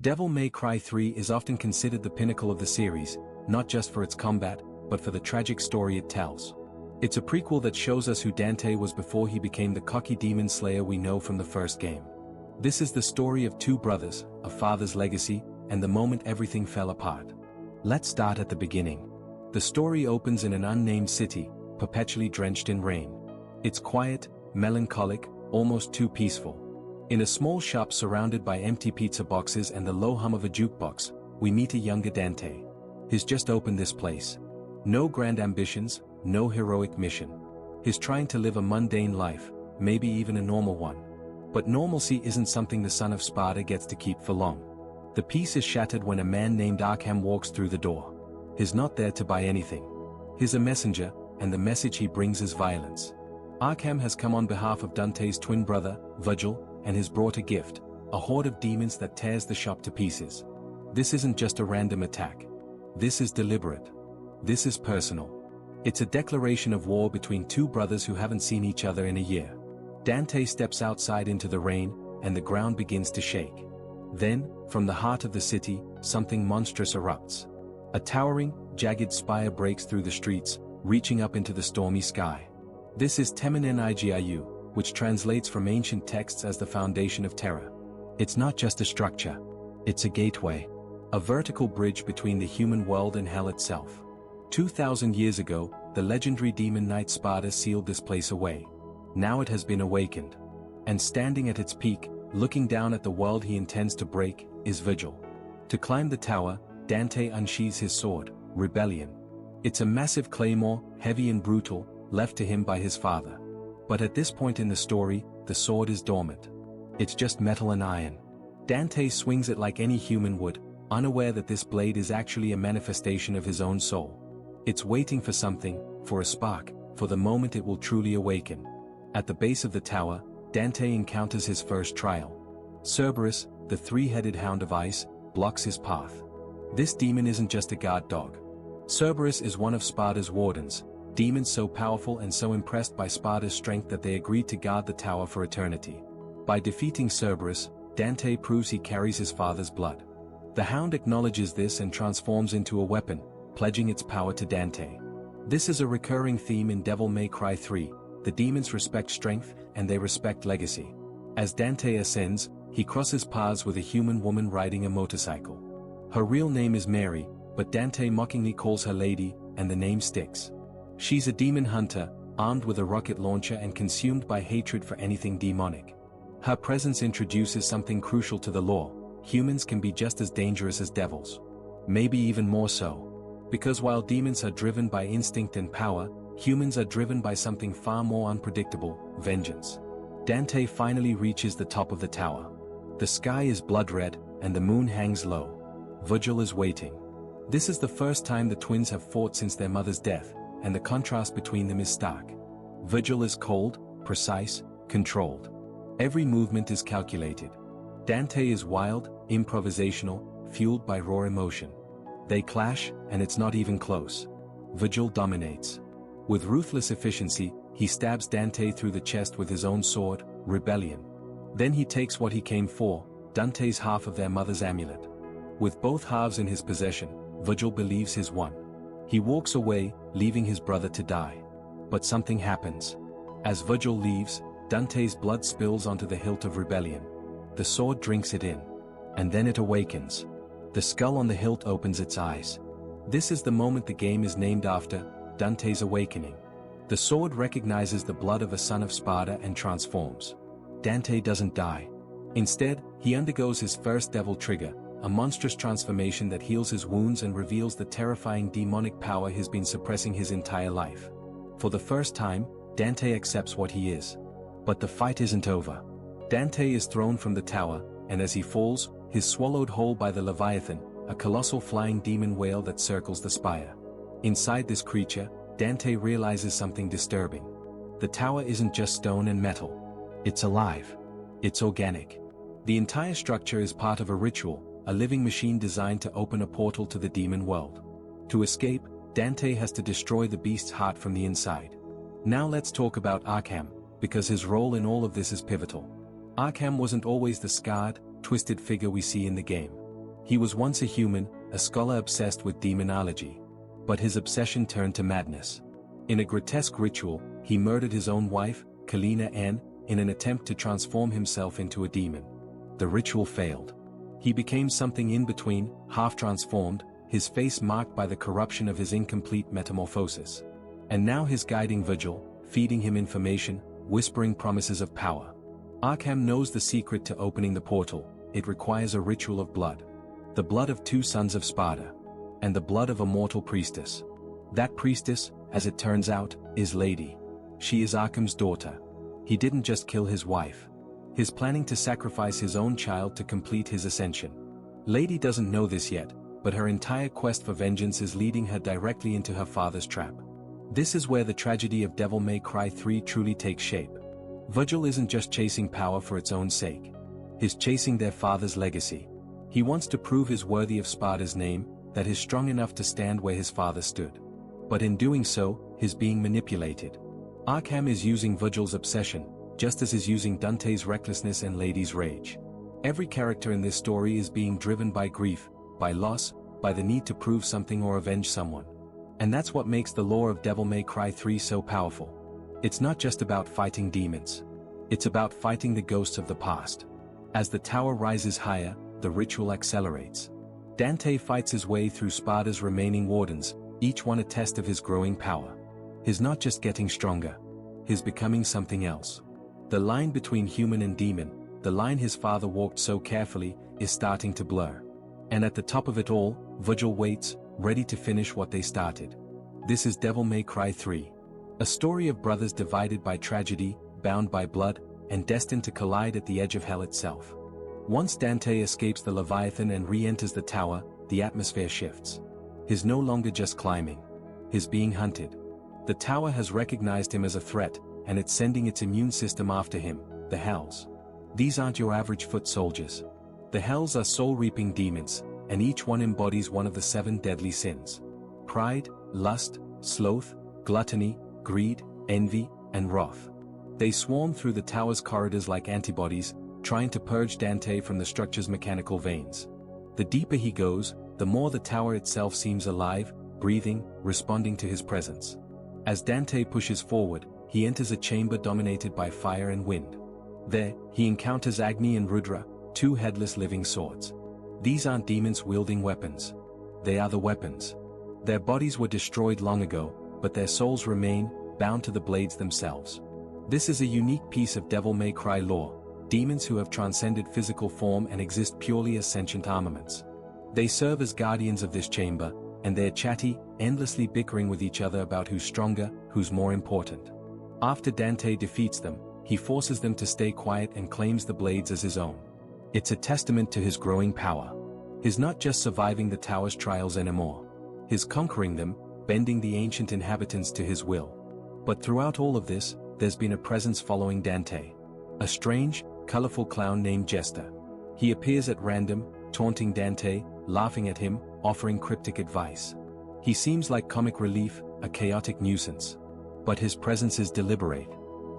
Devil May Cry 3 is often considered the pinnacle of the series, not just for its combat, but for the tragic story it tells. It's a prequel that shows us who Dante was before he became the cocky demon slayer we know from the first game. This is the story of two brothers, a father's legacy, and the moment everything fell apart. Let's start at the beginning. The story opens in an unnamed city, perpetually drenched in rain. It's quiet, melancholic, almost too peaceful. In a small shop surrounded by empty pizza boxes and the low hum of a jukebox, we meet a younger Dante. He's just opened this place. No grand ambitions, no heroic mission. He's trying to live a mundane life, maybe even a normal one. But normalcy isn't something the son of Sparda gets to keep for long. The peace is shattered when a man named Arkham walks through the door. He's not there to buy anything. He's a messenger, and the message he brings is violence. Arkham has come on behalf of Dante's twin brother, Vergil, and has brought a gift, a horde of demons that tears the shop to pieces. This isn't just a random attack. This is deliberate. This is personal. It's a declaration of war between two brothers who haven't seen each other in a year. Dante steps outside into the rain, and the ground begins to shake. Then, from the heart of the city, something monstrous erupts. A towering, jagged spire breaks through the streets, reaching up into the stormy sky. This is Temen-ni-gru, which translates from ancient texts as the foundation of terror. It's not just a structure. It's a gateway. A vertical bridge between the human world and hell itself. 2,000 years ago, the legendary demon knight Sparda sealed this place away. Now it has been awakened. And standing at its peak, looking down at the world he intends to break, is Vergil. To climb the tower, Dante unsheathes his sword, Rebellion. It's a massive claymore, heavy and brutal, left to him by his father. But at this point in the story, the sword is dormant. It's just metal and iron. Dante swings it like any human would, unaware that this blade is actually a manifestation of his own soul. It's waiting for something, for a spark, for the moment it will truly awaken. At the base of the tower, Dante encounters his first trial. Cerberus, the three-headed hound of ice, blocks his path. This demon isn't just a guard dog. Cerberus is one of Sparda's wardens, demons so powerful and so impressed by Sparda's strength that they agreed to guard the tower for eternity. By defeating Cerberus, Dante proves he carries his father's blood. The hound acknowledges this and transforms into a weapon, pledging its power to Dante. This is a recurring theme in Devil May Cry 3, the demons respect strength, and they respect legacy. As Dante ascends, he crosses paths with a human woman riding a motorcycle. Her real name is Mary, but Dante mockingly calls her Lady, and the name sticks. She's a demon hunter, armed with a rocket launcher and consumed by hatred for anything demonic. Her presence introduces something crucial to the lore: humans can be just as dangerous as devils. Maybe even more so. Because while demons are driven by instinct and power, humans are driven by something far more unpredictable: vengeance. Dante finally reaches the top of the tower. The sky is blood red, and the moon hangs low. Vergil is waiting. This is the first time the twins have fought since their mother's death, and the contrast between them is stark. Vergil is cold, precise, controlled. Every movement is calculated. Dante is wild, improvisational, fueled by raw emotion. They clash, and it's not even close. Vergil dominates. With ruthless efficiency, he stabs Dante through the chest with his own sword, Rebellion. Then he takes what he came for, Dante's half of their mother's amulet. With both halves in his possession, Vergil believes he's won. He walks away, leaving his brother to die. But something happens. As Vergil leaves, Dante's blood spills onto the hilt of Rebellion. The sword drinks it in. And then it awakens. The skull on the hilt opens its eyes. This is the moment the game is named after, Dante's awakening. The sword recognizes the blood of a son of Sparda and transforms. Dante doesn't die. Instead, he undergoes his first devil trigger, a monstrous transformation that heals his wounds and reveals the terrifying demonic power he's been suppressing his entire life. For the first time, Dante accepts what he is. But the fight isn't over. Dante is thrown from the tower, and as he falls, he's swallowed whole by the Leviathan, a colossal flying demon whale that circles the spire. Inside this creature, Dante realizes something disturbing. The tower isn't just stone and metal. It's alive. It's organic. The entire structure is part of a ritual, a living machine designed to open a portal to the demon world. To escape, Dante has to destroy the beast's heart from the inside. Now let's talk about Arkham, because his role in all of this is pivotal. Arkham wasn't always the scarred, twisted figure we see in the game. He was once a human, a scholar obsessed with demonology. But his obsession turned to madness. In a grotesque ritual, he murdered his own wife, Kalina-Ann, in an attempt to transform himself into a demon. The ritual failed. He became something in between, half transformed, his face marked by the corruption of his incomplete metamorphosis. And now his guiding vigil, feeding him information, whispering promises of power. Arkham knows the secret to opening the portal. It requires a ritual of blood. The blood of 2 sons of Sparda. And the blood of a mortal priestess. That priestess, as it turns out, is Lady. She is Arkham's daughter. He didn't just kill his wife. He's planning to sacrifice his own child to complete his ascension. Lady doesn't know this yet, but her entire quest for vengeance is leading her directly into her father's trap. This is where the tragedy of Devil May Cry 3 truly takes shape. Vergil isn't just chasing power for its own sake. He's chasing their father's legacy. He wants to prove he's worthy of Sparda's name, that he's strong enough to stand where his father stood. But in doing so, he's being manipulated. Arkham is using Vergil's obsession, just as he's using Dante's recklessness and Lady's rage. Every character in this story is being driven by grief, by loss, by the need to prove something or avenge someone. And that's what makes the lore of Devil May Cry 3 so powerful. It's not just about fighting demons. It's about fighting the ghosts of the past. As the tower rises higher, the ritual accelerates. Dante fights his way through Sparda's remaining wardens, each one a test of his growing power. He's not just getting stronger. He's becoming something else. The line between human and demon, the line his father walked so carefully, is starting to blur. And at the top of it all, Vergil waits, ready to finish what they started. This is Devil May Cry 3. A story of brothers divided by tragedy, bound by blood, and destined to collide at the edge of hell itself. Once Dante escapes the Leviathan and re-enters the tower, the atmosphere shifts. He's no longer just climbing. He's being hunted. The tower has recognized him as a threat, and it's sending its immune system after him, the Hells. These aren't your average foot soldiers. The Hells are soul-reaping demons, and each one embodies one of the 7 deadly sins. Pride, lust, sloth, gluttony, greed, envy, and wrath. They swarm through the tower's corridors like antibodies, trying to purge Dante from the structure's mechanical veins. The deeper he goes, the more the tower itself seems alive, breathing, responding to his presence. As Dante pushes forward, he enters a chamber dominated by fire and wind. There, he encounters Agni and Rudra, 2 headless living swords. These aren't demons wielding weapons. They are the weapons. Their bodies were destroyed long ago, but their souls remain, bound to the blades themselves. This is a unique piece of Devil May Cry lore, demons who have transcended physical form and exist purely as sentient armaments. They serve as guardians of this chamber, and they're chatty, endlessly bickering with each other about who's stronger, who's more important. After Dante defeats them, he forces them to stay quiet and claims the blades as his own. It's a testament to his growing power. He's not just surviving the tower's trials anymore. He's conquering them, bending the ancient inhabitants to his will. But throughout all of this, there's been a presence following Dante. A strange, colorful clown named Jester. He appears at random, taunting Dante, laughing at him, offering cryptic advice. He seems like comic relief, a chaotic nuisance. But his presence is deliberate.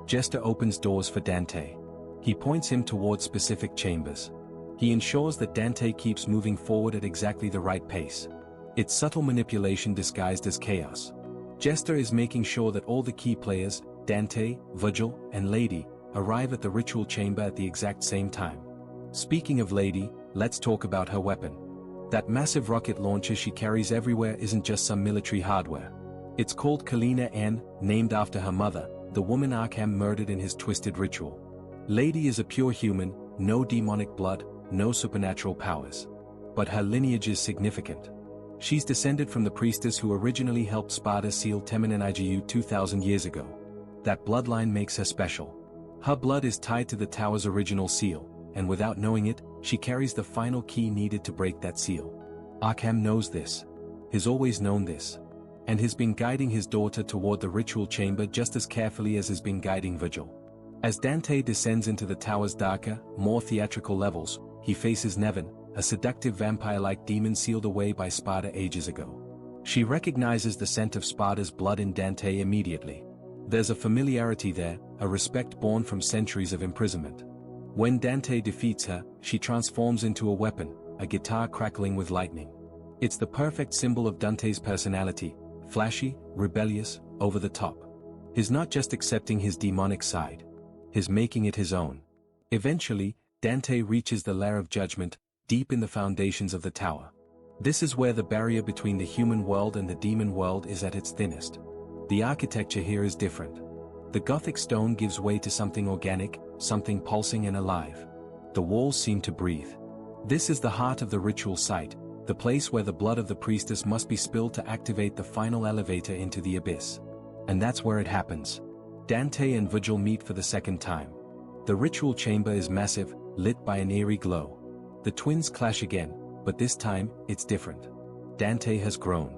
Jester opens doors for Dante. He points him towards specific chambers. He ensures that Dante keeps moving forward at exactly the right pace. It's subtle manipulation disguised as chaos. Jester is making sure that all the key players, Dante, Vergil, and Lady, arrive at the ritual chamber at the exact same time. Speaking of Lady, let's talk about her weapon. That massive rocket launcher she carries everywhere isn't just some military hardware. It's called Kalina-Ann, named after her mother, the woman Arkham murdered in his twisted ritual. Lady is a pure human, no demonic blood, no supernatural powers. But her lineage is significant. She's descended from the priestess who originally helped Sparda seal Temen-ni-gru 2,000 years ago. That bloodline makes her special. Her blood is tied to the tower's original seal, and without knowing it, she carries the final key needed to break that seal. Arkham knows this. He's always known this. And he's been guiding his daughter toward the ritual chamber just as carefully as he's been guiding Vergil. As Dante descends into the tower's darker, more theatrical levels, he faces Nevin, a seductive vampire-like demon sealed away by Sparda ages ago. She recognizes the scent of Sparda's blood in Dante immediately. There's a familiarity there, a respect born from centuries of imprisonment. When Dante defeats her, she transforms into a weapon, a guitar crackling with lightning. It's the perfect symbol of Dante's personality, flashy, rebellious, over the top. He's not just accepting his demonic side. He's making it his own. Eventually, Dante reaches the lair of judgment, deep in the foundations of the tower. This is where the barrier between the human world and the demon world is at its thinnest. The architecture here is different. The Gothic stone gives way to something organic, something pulsing and alive. The walls seem to breathe. This is the heart of the ritual site, the place where the blood of the priestess must be spilled to activate the final elevator into the abyss. And that's where it happens. Dante and Vergil meet for the second time. The ritual chamber is massive, lit by an eerie glow. The twins clash again, but this time, it's different. Dante has grown.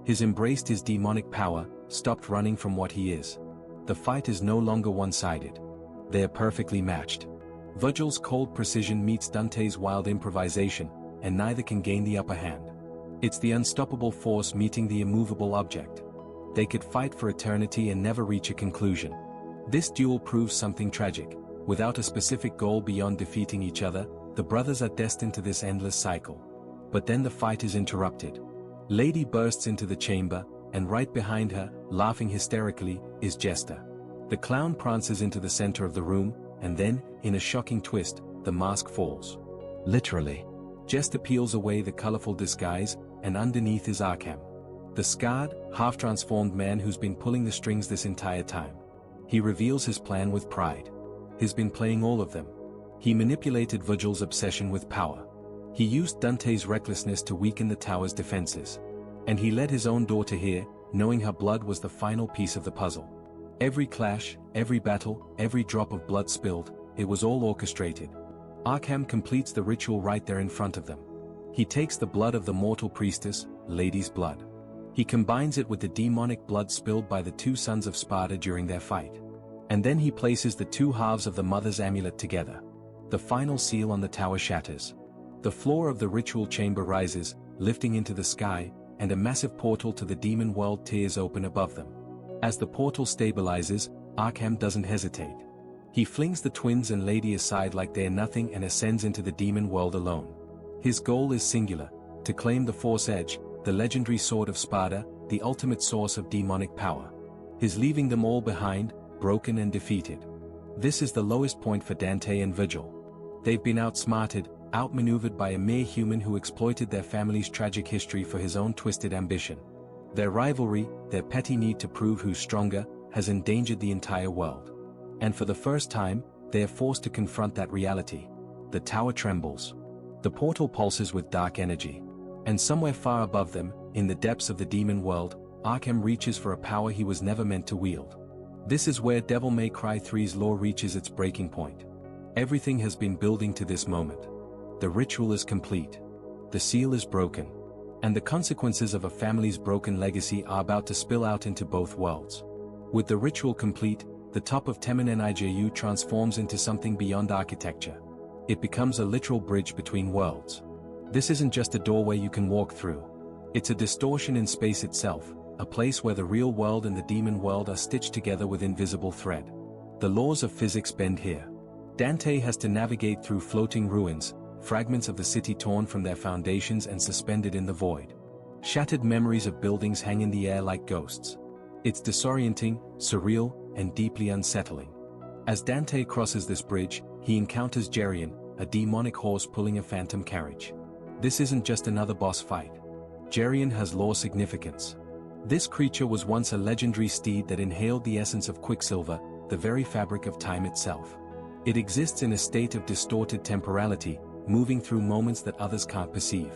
He's embraced his demonic power, stopped running from what he is. The fight is no longer one-sided. They are perfectly matched. Vergil's cold precision meets Dante's wild improvisation, and neither can gain the upper hand. It's the unstoppable force meeting the immovable object. They could fight for eternity and never reach a conclusion. This duel proves something tragic. Without a specific goal beyond defeating each other, the brothers are destined to this endless cycle. But then the fight is interrupted. Lady bursts into the chamber, and right behind her, laughing hysterically, is Jester. The clown prances into the center of the room, and then, in a shocking twist, the mask falls. Literally. Jester peels away the colorful disguise, and underneath is Arkham. The scarred, half-transformed man who's been pulling the strings this entire time. He reveals his plan with pride. He's been playing all of them. He manipulated Vergil's obsession with power. He used Dante's recklessness to weaken the tower's defenses. And he led his own daughter here, knowing her blood was the final piece of the puzzle. Every clash, every battle, every drop of blood spilled, it was all orchestrated. Arkham completes the ritual right there in front of them. He takes the blood of the mortal priestess, Lady's blood. He combines it with the demonic blood spilled by the two sons of Sparda during their fight. And then he places the two halves of the mother's amulet together. The final seal on the tower shatters. The floor of the ritual chamber rises, lifting into the sky, and a massive portal to the demon world tears open above them. As the portal stabilizes, Arkham doesn't hesitate. He flings the twins and Lady aside like they're nothing and ascends into the demon world alone. His goal is singular, to claim the Force Edge, the legendary sword of Sparda, the ultimate source of demonic power. He's leaving them all behind, broken and defeated. This is the lowest point for Dante and Vergil. They've been outsmarted, outmaneuvered by a mere human who exploited their family's tragic history for his own twisted ambition. Their rivalry, their petty need to prove who's stronger, has endangered the entire world. And for the first time, they are forced to confront that reality. The tower trembles. The portal pulses with dark energy. And somewhere far above them, in the depths of the demon world, Arkham reaches for a power he was never meant to wield. This is where Devil May Cry 3's lore reaches its breaking point. Everything has been building to this moment. The ritual is complete. The seal is broken. And the consequences of a family's broken legacy are about to spill out into both worlds. With the ritual complete, the top of Temen-ni-gru transforms into something beyond architecture. It becomes a literal bridge between worlds. This isn't just a doorway you can walk through. It's a distortion in space itself, a place where the real world and the demon world are stitched together with invisible thread. The laws of physics bend here. Dante has to navigate through floating ruins, fragments of the city torn from their foundations and suspended in the void. Shattered memories of buildings hang in the air like ghosts. It's disorienting, surreal, and deeply unsettling. As Dante crosses this bridge, he encounters Geryon, a demonic horse pulling a phantom carriage. This isn't just another boss fight. Geryon has lore significance. This creature was once a legendary steed that inhaled the essence of Quicksilver, the very fabric of time itself. It exists in a state of distorted temporality, moving through moments that others can't perceive.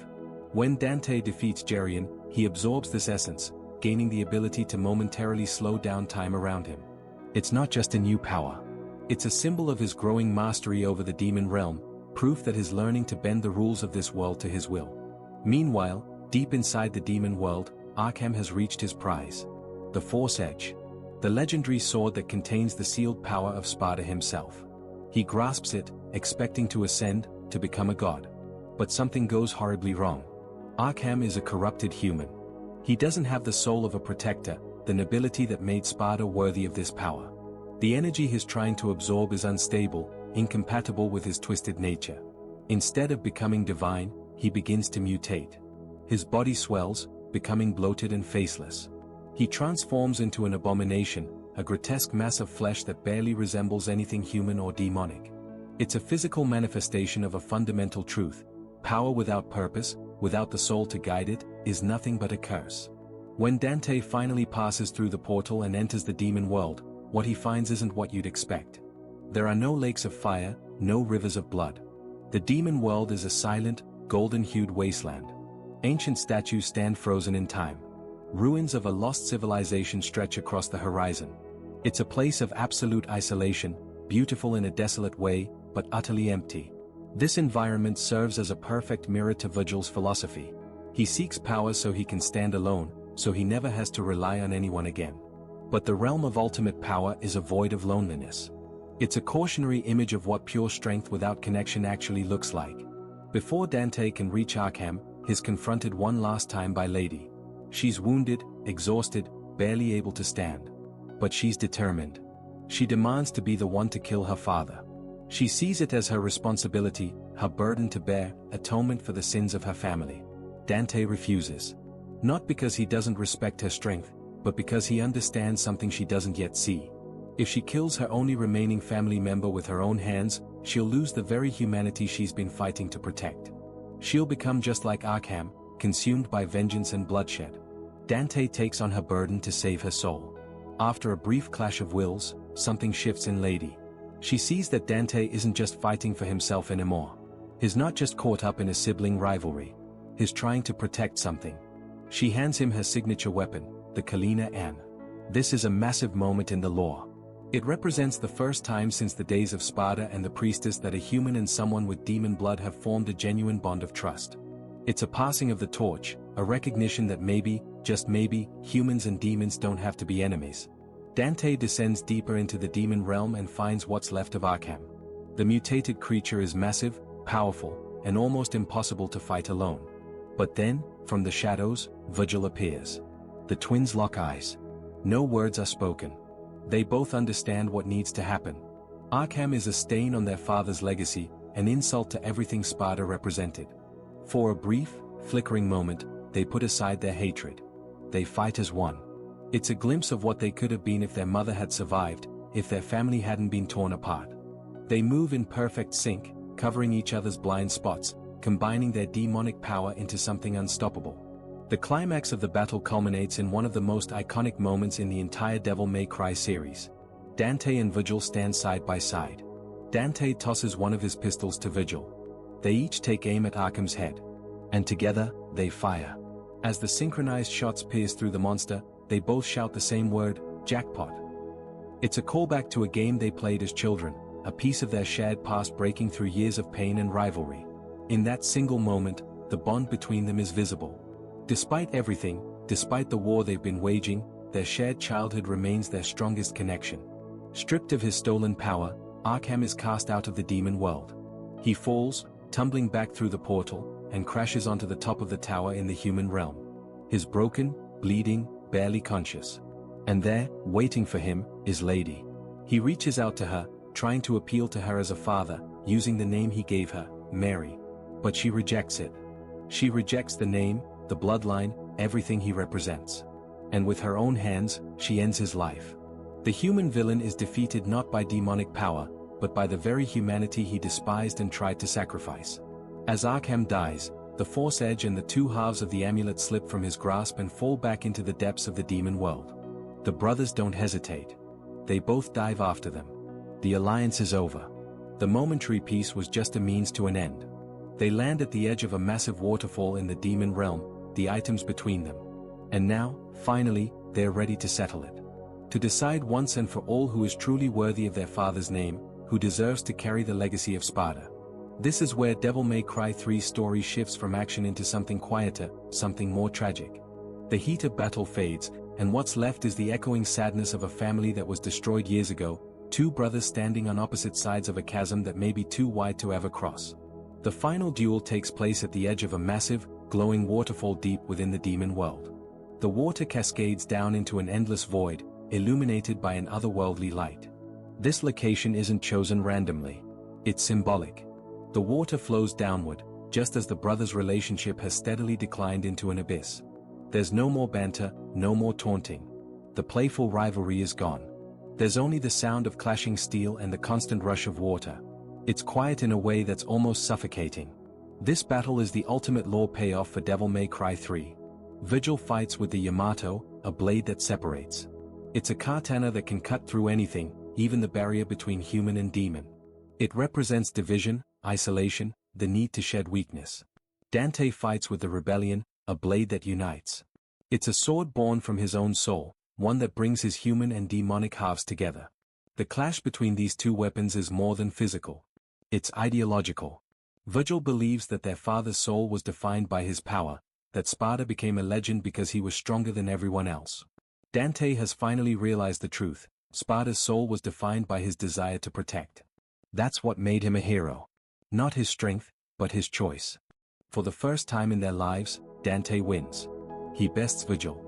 When Dante defeats Geryon, he absorbs this essence, gaining the ability to momentarily slow down time around him. It's not just a new power. It's a symbol of his growing mastery over the demon realm, proof that he's learning to bend the rules of this world to his will. Meanwhile, deep inside the demon world, Arkham has reached his prize. The Force Edge. The legendary sword that contains the sealed power of Sparda himself. He grasps it, expecting to ascend, to become a god. But something goes horribly wrong. Arkham is a corrupted human. He doesn't have the soul of a protector, the nobility that made Sparda worthy of this power. The energy he's trying to absorb is unstable, incompatible with his twisted nature. Instead of becoming divine, he begins to mutate. His body swells, becoming bloated and faceless. He transforms into an abomination, a grotesque mass of flesh that barely resembles anything human or demonic. It's a physical manifestation of a fundamental truth: power without purpose, without the soul to guide it, is nothing but a curse. When Dante finally passes through the portal and enters the demon world, what he finds isn't what you'd expect. There are no lakes of fire, no rivers of blood. The demon world is a silent, golden-hued wasteland. Ancient statues stand frozen in time. Ruins of a lost civilization stretch across the horizon. It's a place of absolute isolation, beautiful in a desolate way, but utterly empty. This environment serves as a perfect mirror to Vergil's philosophy. He seeks power so he can stand alone, so he never has to rely on anyone again. But the realm of ultimate power is a void of loneliness. It's a cautionary image of what pure strength without connection actually looks like. Before Dante can reach Arkham, he's confronted one last time by Lady. She's wounded, exhausted, barely able to stand. But she's determined. She demands to be the one to kill her father. She sees it as her responsibility, her burden to bear, atonement for the sins of her family. Dante refuses. Not because he doesn't respect her strength, but because he understands something she doesn't yet see. If she kills her only remaining family member with her own hands, she'll lose the very humanity she's been fighting to protect. She'll become just like Arkham, consumed by vengeance and bloodshed. Dante takes on her burden to save her soul. After a brief clash of wills, something shifts in Lady. She sees that Dante isn't just fighting for himself anymore. He's not just caught up in a sibling rivalry. He's trying to protect something. She hands him her signature weapon, the Kalina N. This is a massive moment in the lore. It represents the first time since the days of Sparda and the priestess that a human and someone with demon blood have formed a genuine bond of trust. It's a passing of the torch, a recognition that maybe, just maybe, humans and demons don't have to be enemies. Dante descends deeper into the demon realm and finds what's left of Arkham. The mutated creature is massive, powerful, and almost impossible to fight alone. But then, from the shadows, Vergil appears. The twins lock eyes. No words are spoken. They both understand what needs to happen. Arkham is a stain on their father's legacy, an insult to everything Sparda represented. For a brief, flickering moment, they put aside their hatred. They fight as one. It's a glimpse of what they could have been if their mother had survived, if their family hadn't been torn apart. They move in perfect sync, covering each other's blind spots, combining their demonic power into something unstoppable. The climax of the battle culminates in one of the most iconic moments in the entire Devil May Cry series. Dante and Vergil stand side by side. Dante tosses one of his pistols to Vergil. They each take aim at Arkham's head. And together, they fire. As the synchronized shots pierce through the monster, they both shout the same word, jackpot. It's a callback to a game they played as children, a piece of their shared past breaking through years of pain and rivalry. In that single moment, the bond between them is visible. Despite everything, despite the war they've been waging, their shared childhood remains their strongest connection. Stripped of his stolen power, Arkham is cast out of the demon world. He falls, tumbling back through the portal, and crashes onto the top of the tower in the human realm. His broken, bleeding, barely conscious. And there, waiting for him, is Lady. He reaches out to her, trying to appeal to her as a father, using the name he gave her, Mary. But she rejects it. She rejects the name, the bloodline, everything he represents. And with her own hands, she ends his life. The human villain is defeated not by demonic power, but by the very humanity he despised and tried to sacrifice. As Arkham dies, the Force Edge and the two halves of the amulet slip from his grasp and fall back into the depths of the demon world. The brothers don't hesitate. They both dive after them. The alliance is over. The momentary peace was just a means to an end. They land at the edge of a massive waterfall in the demon realm, the items between them. And now, finally, they're ready to settle it. To decide once and for all who is truly worthy of their father's name, who deserves to carry the legacy of Sparda. This is where Devil May Cry 3's story shifts from action into something quieter, something more tragic. The heat of battle fades, and what's left is the echoing sadness of a family that was destroyed years ago, two brothers standing on opposite sides of a chasm that may be too wide to ever cross. The final duel takes place at the edge of a massive, glowing waterfall deep within the demon world. The water cascades down into an endless void, illuminated by an otherworldly light. This location isn't chosen randomly. It's symbolic. The water flows downward, just as the brothers' relationship has steadily declined into an abyss. There's no more banter, no more taunting. The playful rivalry is gone. There's only the sound of clashing steel and the constant rush of water. It's quiet in a way that's almost suffocating. This battle is the ultimate lore payoff for Devil May Cry 3. Vergil fights with the Yamato, a blade that separates. It's a katana that can cut through anything, even the barrier between human and demon. It represents division, isolation, the need to shed weakness. Dante fights with the rebellion, a blade that unites. It's a sword born from his own soul, one that brings his human and demonic halves together. The clash between these two weapons is more than physical. It's ideological. Vergil believes that their father's soul was defined by his power, that Sparda became a legend because he was stronger than everyone else. Dante has finally realized the truth. Sparda's soul was defined by his desire to protect. That's what made him a hero. Not his strength, but his choice. For the first time in their lives, Dante wins. He bests Vergil.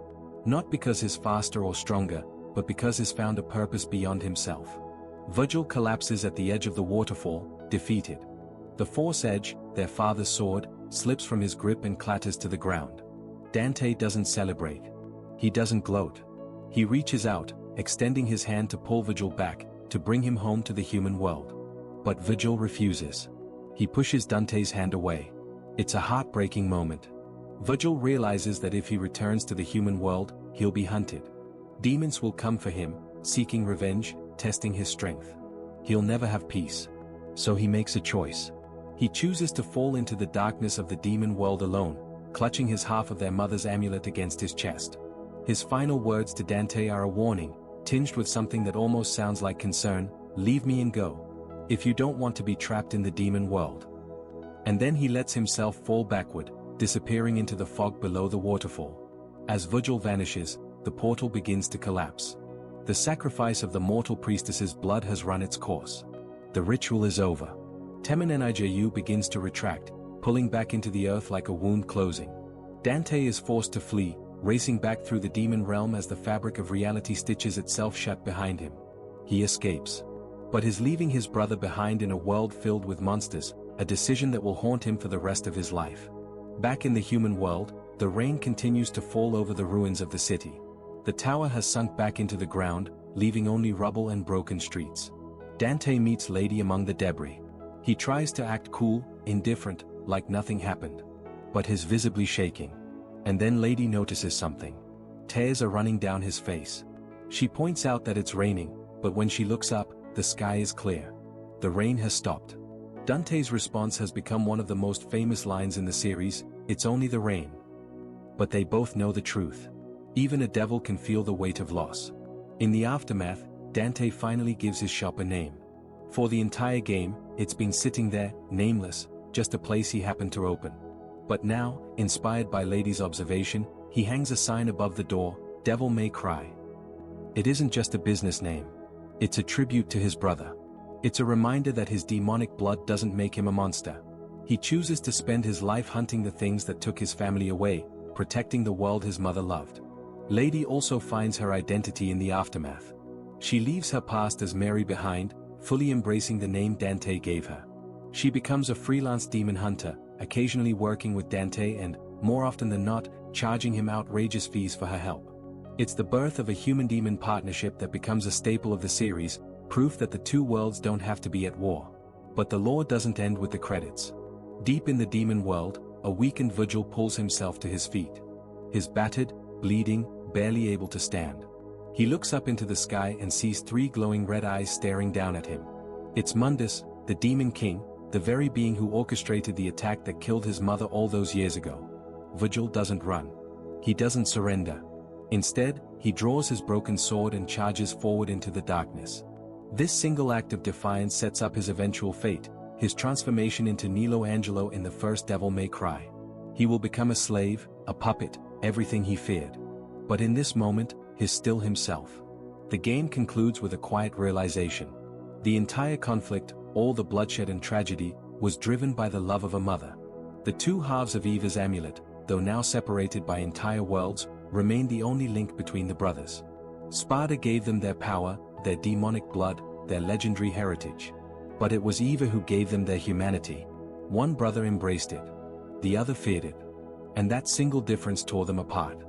Not because he's faster or stronger, but because he's found a purpose beyond himself. Vergil collapses at the edge of the waterfall, defeated. The Force Edge, their father's sword, slips from his grip and clatters to the ground. Dante doesn't celebrate. He doesn't gloat. He reaches out, extending his hand to pull Vergil back, to bring him home to the human world. But Vergil refuses. He pushes Dante's hand away. It's a heartbreaking moment. Vergil realizes that if he returns to the human world, he'll be hunted. Demons will come for him, seeking revenge, testing his strength. He'll never have peace. So he makes a choice. He chooses to fall into the darkness of the demon world alone, clutching his half of their mother's amulet against his chest. His final words to Dante are a warning, tinged with something that almost sounds like concern: leave me and go. If you don't want to be trapped in the demon world. And then he lets himself fall backward, disappearing into the fog below the waterfall. As Vergil vanishes, the portal begins to collapse. The sacrifice of the mortal priestess's blood has run its course. The ritual is over. Temen-ni-gru begins to retract, pulling back into the earth like a wound closing. Dante is forced to flee, racing back through the demon realm as the fabric of reality stitches itself shut behind him. He escapes. But is leaving his brother behind in a world filled with monsters, a decision that will haunt him for the rest of his life. Back in the human world, the rain continues to fall over the ruins of the city. The tower has sunk back into the ground, leaving only rubble and broken streets. Dante meets Lady among the debris. He tries to act cool, indifferent, like nothing happened. But he's visibly shaking. And then Lady notices something. Tears are running down his face. She points out that it's raining, but when she looks up, the sky is clear. The rain has stopped. Dante's response has become one of the most famous lines in the series: "It's only the rain." But they both know the truth. Even a devil can feel the weight of loss. In the aftermath, Dante finally gives his shop a name. For the entire game, it's been sitting there, nameless, just a place he happened to open. But now, inspired by Lady's observation, he hangs a sign above the door: Devil May Cry. It isn't just a business name. It's a tribute to his brother. It's a reminder that his demonic blood doesn't make him a monster. He chooses to spend his life hunting the things that took his family away, protecting the world his mother loved. Lady also finds her identity in the aftermath. She leaves her past as Mary behind, fully embracing the name Dante gave her. She becomes a freelance demon hunter, occasionally working with Dante and, more often than not, charging him outrageous fees for her help. It's the birth of a human-demon partnership that becomes a staple of the series, proof that the two worlds don't have to be at war. But the lore doesn't end with the credits. Deep in the demon world, a weakened Vergil pulls himself to his feet. He's battered, bleeding, barely able to stand. He looks up into the sky and sees three glowing red eyes staring down at him. It's Mundus, the Demon King, the very being who orchestrated the attack that killed his mother all those years ago. Vergil doesn't run. He doesn't surrender. Instead, he draws his broken sword and charges forward into the darkness. This single act of defiance sets up his eventual fate, his transformation into Nilo Angelo in the first Devil May Cry. He will become a slave, a puppet, everything he feared. But in this moment, he's still himself. The game concludes with a quiet realization. The entire conflict, all the bloodshed and tragedy, was driven by the love of a mother. The two halves of Eva's amulet, though now separated by entire worlds, remained the only link between the brothers. Sparda gave them their power, their demonic blood, their legendary heritage. But it was Eva who gave them their humanity. One brother embraced it. The other feared it. And that single difference tore them apart.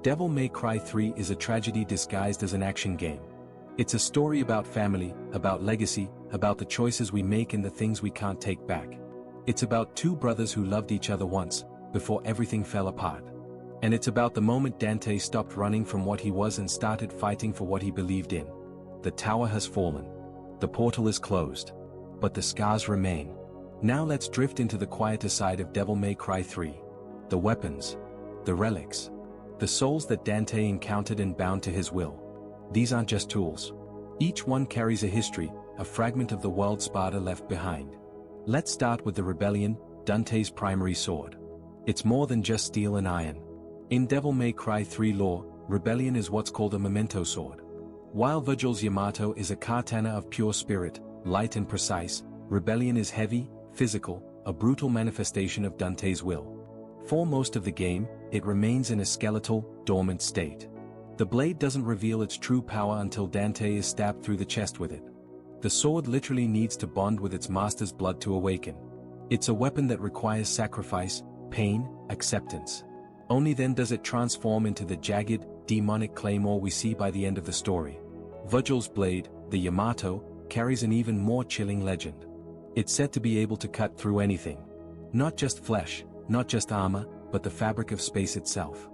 Devil May Cry 3 is a tragedy disguised as an action game. It's a story about family, about legacy, about the choices we make and the things we can't take back. It's about two brothers who loved each other once, before everything fell apart. And it's about the moment Dante stopped running from what he was and started fighting for what he believed in. The tower has fallen. The portal is closed. But the scars remain. Now let's drift into the quieter side of Devil May Cry 3. The weapons. The relics. The souls that Dante encountered and bound to his will. These aren't just tools. Each one carries a history, a fragment of the world Sparda left behind. Let's start with the Rebellion, Dante's primary sword. It's more than just steel and iron. In Devil May Cry 3 lore, Rebellion is what's called a memento sword. While Vergil's Yamato is a katana of pure spirit, light and precise, Rebellion is heavy, physical, a brutal manifestation of Dante's will. For most of the game, it remains in a skeletal, dormant state. The blade doesn't reveal its true power until Dante is stabbed through the chest with it. The sword literally needs to bond with its master's blood to awaken. It's a weapon that requires sacrifice, pain, acceptance. Only then does it transform into the jagged, demonic claymore we see by the end of the story. Vergil's blade, the Yamato, carries an even more chilling legend. It's said to be able to cut through anything. Not just flesh, not just armor, but the fabric of space itself.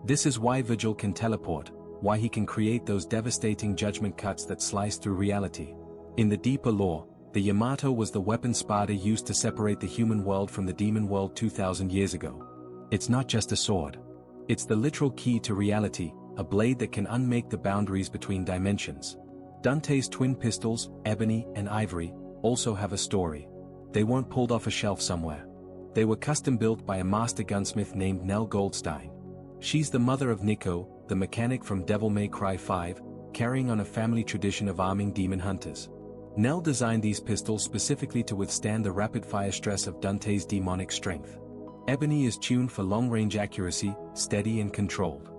This is why Vergil can teleport, why he can create those devastating judgment cuts that slice through reality. In the deeper lore, the Yamato was the weapon Sparda used to separate the human world from the demon world 2,000 years ago. It's not just a sword. It's the literal key to reality, a blade that can unmake the boundaries between dimensions. Dante's twin pistols, Ebony and Ivory, also have a story. They weren't pulled off a shelf somewhere. They were custom-built by a master gunsmith named Nell Goldstein. She's the mother of Nico, the mechanic from Devil May Cry 5, carrying on a family tradition of arming demon hunters. Nell designed these pistols specifically to withstand the rapid-fire stress of Dante's demonic strength. Ebony is tuned for long-range accuracy, steady and controlled.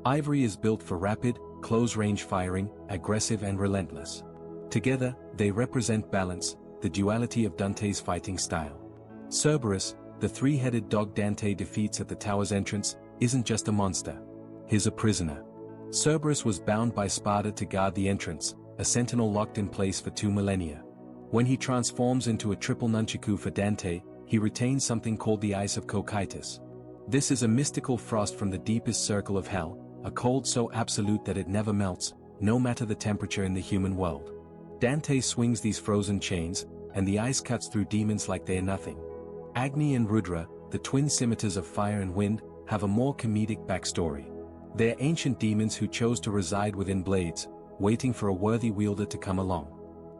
Ivory is built for rapid, close-range firing, aggressive and relentless. Together, they represent balance, the duality of Dante's fighting style. Cerberus, the three-headed dog Dante defeats at the tower's entrance, isn't just a monster. He's a prisoner. Cerberus was bound by Sparda to guard the entrance, a sentinel locked in place for 2 millennia. When he transforms into a triple nunchaku for Dante, he retains something called the Ice of Cocytus. This is a mystical frost from the deepest circle of hell, a cold so absolute that it never melts, no matter the temperature in the human world. Dante swings these frozen chains, and the ice cuts through demons like they're nothing. Agni and Rudra, the twin scimitars of fire and wind, have a more comedic backstory. They're ancient demons who chose to reside within blades, waiting for a worthy wielder to come along.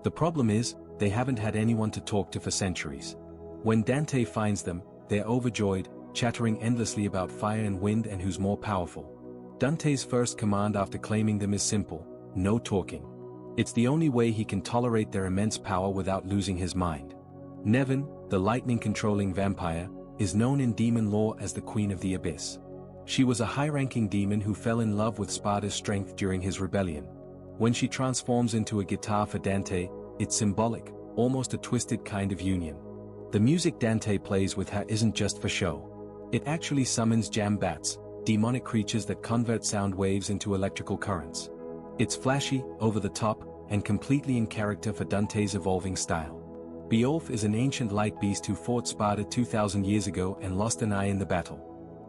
The problem is, they haven't had anyone to talk to for centuries. When Dante finds them, they're overjoyed, chattering endlessly about fire and wind and who's more powerful. Dante's first command after claiming them is simple: no talking. It's the only way he can tolerate their immense power without losing his mind. Nevin, the lightning-controlling vampire, is known in demon lore as the Queen of the Abyss. She was a high-ranking demon who fell in love with Sparda's strength during his rebellion. When she transforms into a guitar for Dante, it's symbolic, almost a twisted kind of union. The music Dante plays with her isn't just for show. It actually summons jam bats, demonic creatures that convert sound waves into electrical currents. It's flashy, over-the-top, and completely in character for Dante's evolving style. Beowulf is an ancient light beast who fought Sparda 2,000 years ago and lost an eye in the battle.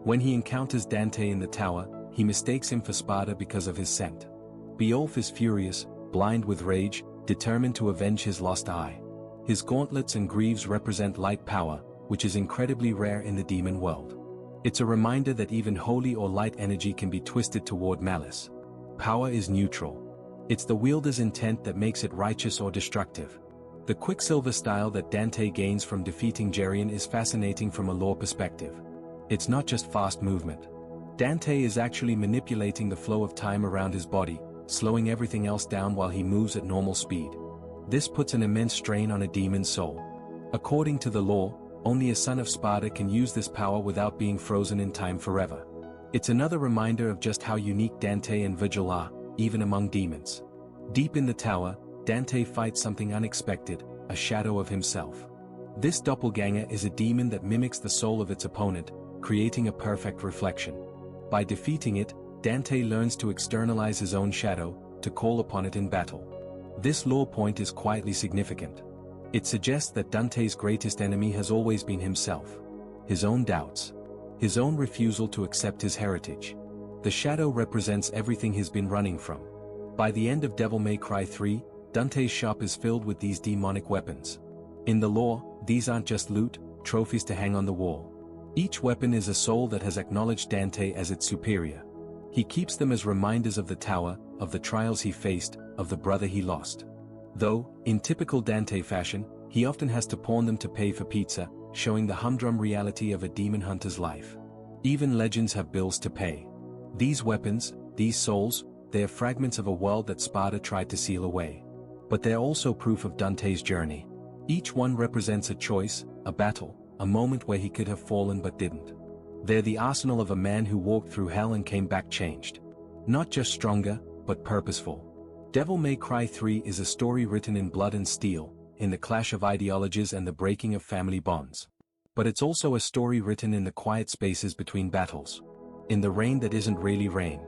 When he encounters Dante in the tower, he mistakes him for Sparda because of his scent. Beowulf is furious, blind with rage, determined to avenge his lost eye. His gauntlets and greaves represent light power, which is incredibly rare in the demon world. It's a reminder that even holy or light energy can be twisted toward malice. Power is neutral. It's the wielder's intent that makes it righteous or destructive. The Quicksilver style that Dante gains from defeating Geryon is fascinating from a lore perspective. It's not just fast movement. Dante is actually manipulating the flow of time around his body, slowing everything else down while he moves at normal speed. This puts an immense strain on a demon's soul. According to the lore, only a son of Sparda can use this power without being frozen in time forever. It's another reminder of just how unique Dante and Vergil are, even among demons. Deep in the tower, Dante fights something unexpected, a shadow of himself. This doppelganger is a demon that mimics the soul of its opponent, creating a perfect reflection. By defeating it, Dante learns to externalize his own shadow, to call upon it in battle. This lore point is quietly significant. It suggests that Dante's greatest enemy has always been himself. His own doubts. His own refusal to accept his heritage. The shadow represents everything he's been running from. By the end of Devil May Cry 3, Dante's shop is filled with these demonic weapons. In the lore, these aren't just loot, trophies to hang on the wall. Each weapon is a soul that has acknowledged Dante as its superior. He keeps them as reminders of the tower, of the trials he faced, of the brother he lost. Though, in typical Dante fashion, he often has to pawn them to pay for pizza, showing the humdrum reality of a demon hunter's life. Even legends have bills to pay. These weapons, these souls, they are fragments of a world that Sparda tried to seal away. But they're also proof of Dante's journey. Each one represents a choice, a battle, a moment where he could have fallen but didn't. They're the arsenal of a man who walked through hell and came back changed. Not just stronger, but purposeful. Devil May Cry 3 is a story written in blood and steel, in the clash of ideologies and the breaking of family bonds. But it's also a story written in the quiet spaces between battles. In the rain that isn't really rain.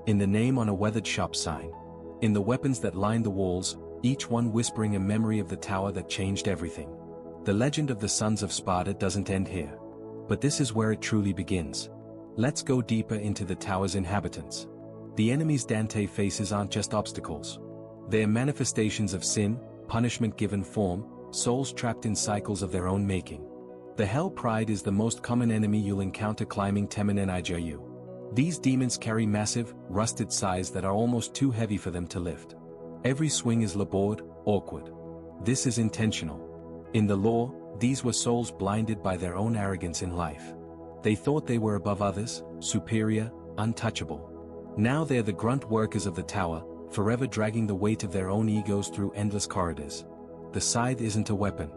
In the name on a weathered shop sign. In the weapons that line the walls, each one whispering a memory of the tower that changed everything. The legend of the Sons of Sparda doesn't end here. But this is where it truly begins. Let's go deeper into the tower's inhabitants. The enemies Dante faces aren't just obstacles. They're manifestations of sin, punishment given form, souls trapped in cycles of their own making. The Hell Pride is the most common enemy you'll encounter climbing Temen-ni-gru. These demons carry massive, rusted scythes that are almost too heavy for them to lift. Every swing is labored, awkward. This is intentional. In the lore, these were souls blinded by their own arrogance in life. They thought they were above others, superior, untouchable. Now they're the grunt workers of the tower, forever dragging the weight of their own egos through endless corridors. The scythe isn't a weapon.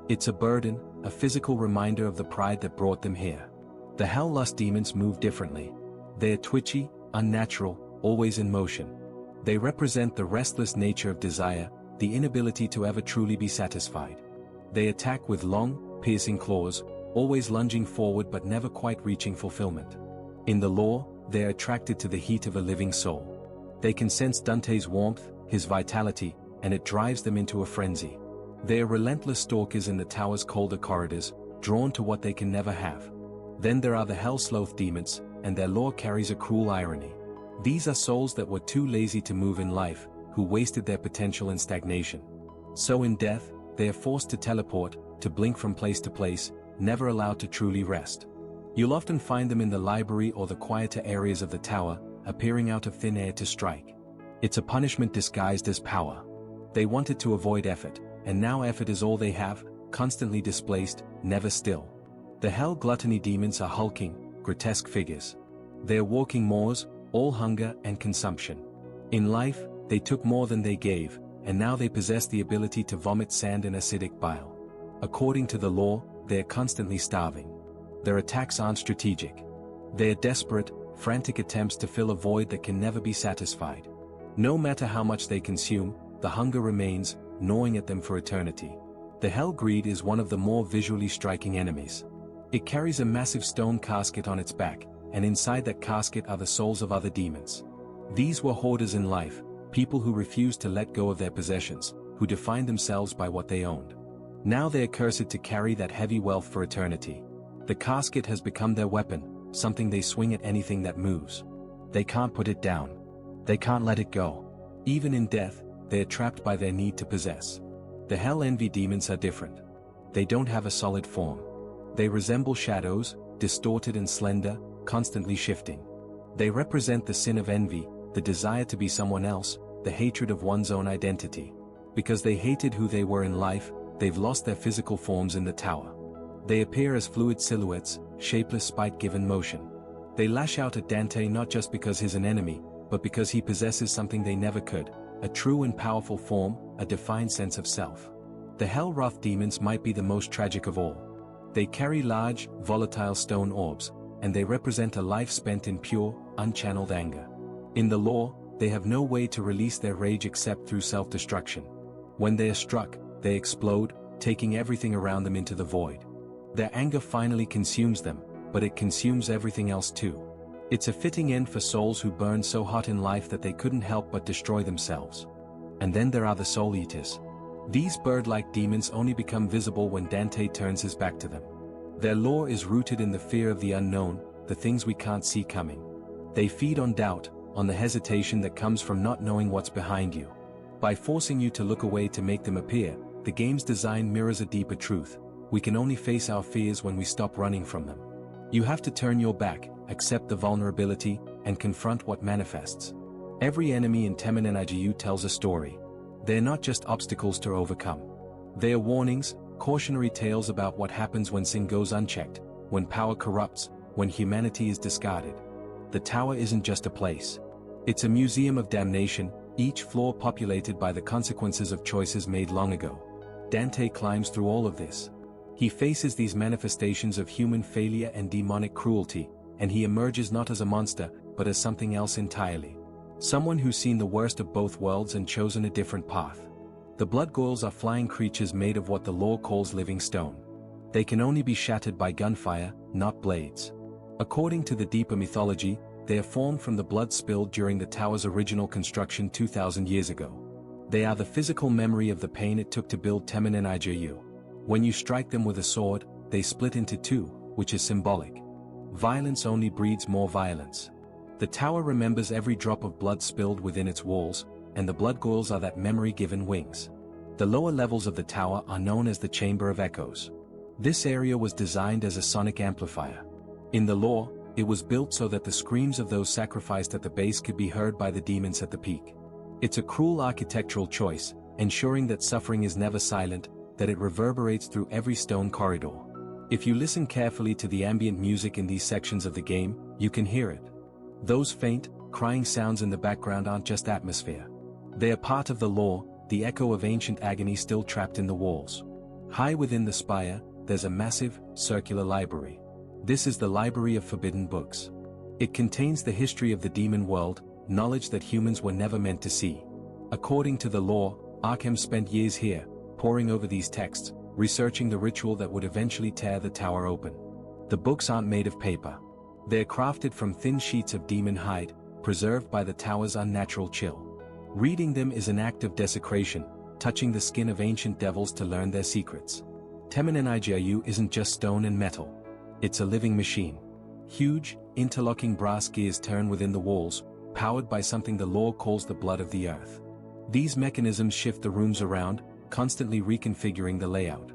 It's a burden, a physical reminder of the pride that brought them here. The Hell Lust demons move differently. They're twitchy, unnatural, always in motion. They represent the restless nature of desire, the inability to ever truly be satisfied. They attack with long, piercing claws, always lunging forward but never quite reaching fulfillment. In the lore, they are attracted to the heat of a living soul. They can sense Dante's warmth, his vitality, and it drives them into a frenzy. They are relentless stalkers in the tower's colder corridors, drawn to what they can never have. Then there are the Hell Sloth demons, and their lore carries a cruel irony. These are souls that were too lazy to move in life, who wasted their potential in stagnation. So in death, they are forced to teleport, to blink from place to place, never allowed to truly rest. You'll often find them in the library or the quieter areas of the tower, appearing out of thin air to strike. It's a punishment disguised as power. They wanted to avoid effort, and now effort is all they have, constantly displaced, never still. The Hell Gluttony demons are hulking, grotesque figures. They're walking maws, all hunger and consumption. In life, they took more than they gave, and now they possess the ability to vomit sand and acidic bile. According to the lore, they're constantly starving. Their attacks aren't strategic. They're desperate, frantic attempts to fill a void that can never be satisfied. No matter how much they consume, the hunger remains, gnawing at them for eternity. The Hell Greed is one of the more visually striking enemies. It carries a massive stone casket on its back, and inside that casket are the souls of other demons. These were hoarders in life, people who refused to let go of their possessions, who defined themselves by what they owned. Now they are cursed to carry that heavy wealth for eternity. The casket has become their weapon, something they swing at anything that moves. They can't put it down. They can't let it go. Even in death, they are trapped by their need to possess. The Hell Envy demons are different. They don't have a solid form. They resemble shadows, distorted and slender, constantly shifting. They represent the sin of envy, the desire to be someone else, the hatred of one's own identity. Because they hated who they were in life, they've lost their physical forms in the tower. They appear as fluid silhouettes, shapeless spite given motion. They lash out at Dante not just because he's an enemy, but because he possesses something they never could, a true and powerful form, a defined sense of self. The Hell Wrath demons might be the most tragic of all. They carry large, volatile stone orbs, and they represent a life spent in pure, unchanneled anger. In the lore, they have no way to release their rage except through self-destruction. When they are struck, they explode, taking everything around them into the void. Their anger finally consumes them, but it consumes everything else too. It's a fitting end for souls who burned so hot in life that they couldn't help but destroy themselves. And then there are the Soul Eaters. These bird-like demons only become visible when Dante turns his back to them. Their lore is rooted in the fear of the unknown, the things we can't see coming. They feed on doubt, on the hesitation that comes from not knowing what's behind you. By forcing you to look away to make them appear, the game's design mirrors a deeper truth. We can only face our fears when we stop running from them. You have to turn your back, accept the vulnerability, and confront what manifests. Every enemy in Temen-ni-gru tells a story. They're not just obstacles to overcome. They are warnings, cautionary tales about what happens when sin goes unchecked, when power corrupts, when humanity is discarded. The tower isn't just a place. It's a museum of damnation, each floor populated by the consequences of choices made long ago. Dante climbs through all of this. He faces these manifestations of human failure and demonic cruelty, and he emerges not as a monster, but as something else entirely. Someone who's seen the worst of both worlds and chosen a different path. The blood ghouls are flying creatures made of what the lore calls living stone. They can only be shattered by gunfire, not blades. According to the deeper mythology, they are formed from the blood spilled during the tower's original construction 2,000 years ago. They are the physical memory of the pain it took to build Temen-ni-gru. When you strike them with a sword, they split into two, which is symbolic. Violence only breeds more violence. The tower remembers every drop of blood spilled within its walls, and the blood ghouls are that memory given wings. The lower levels of the tower are known as the Chamber of Echoes. This area was designed as a sonic amplifier. In the lore, it was built so that the screams of those sacrificed at the base could be heard by the demons at the peak. It's a cruel architectural choice, ensuring that suffering is never silent, that it reverberates through every stone corridor. If you listen carefully to the ambient music in these sections of the game, you can hear it. Those faint, crying sounds in the background aren't just atmosphere. They are part of the lore, the echo of ancient agony still trapped in the walls. High within the spire, there's a massive, circular library. This is the Library of Forbidden Books. It contains the history of the demon world, knowledge that humans were never meant to see. According to the lore, Arkham spent years here, poring over these texts, researching the ritual that would eventually tear the tower open. The books aren't made of paper. They're crafted from thin sheets of demon hide, preserved by the tower's unnatural chill. Reading them is an act of desecration, touching the skin of ancient devils to learn their secrets. Temen-ni-gru isn't just stone and metal. It's a living machine. Huge, interlocking brass gears turn within the walls, powered by something the lore calls the blood of the earth. These mechanisms shift the rooms around, constantly reconfiguring the layout.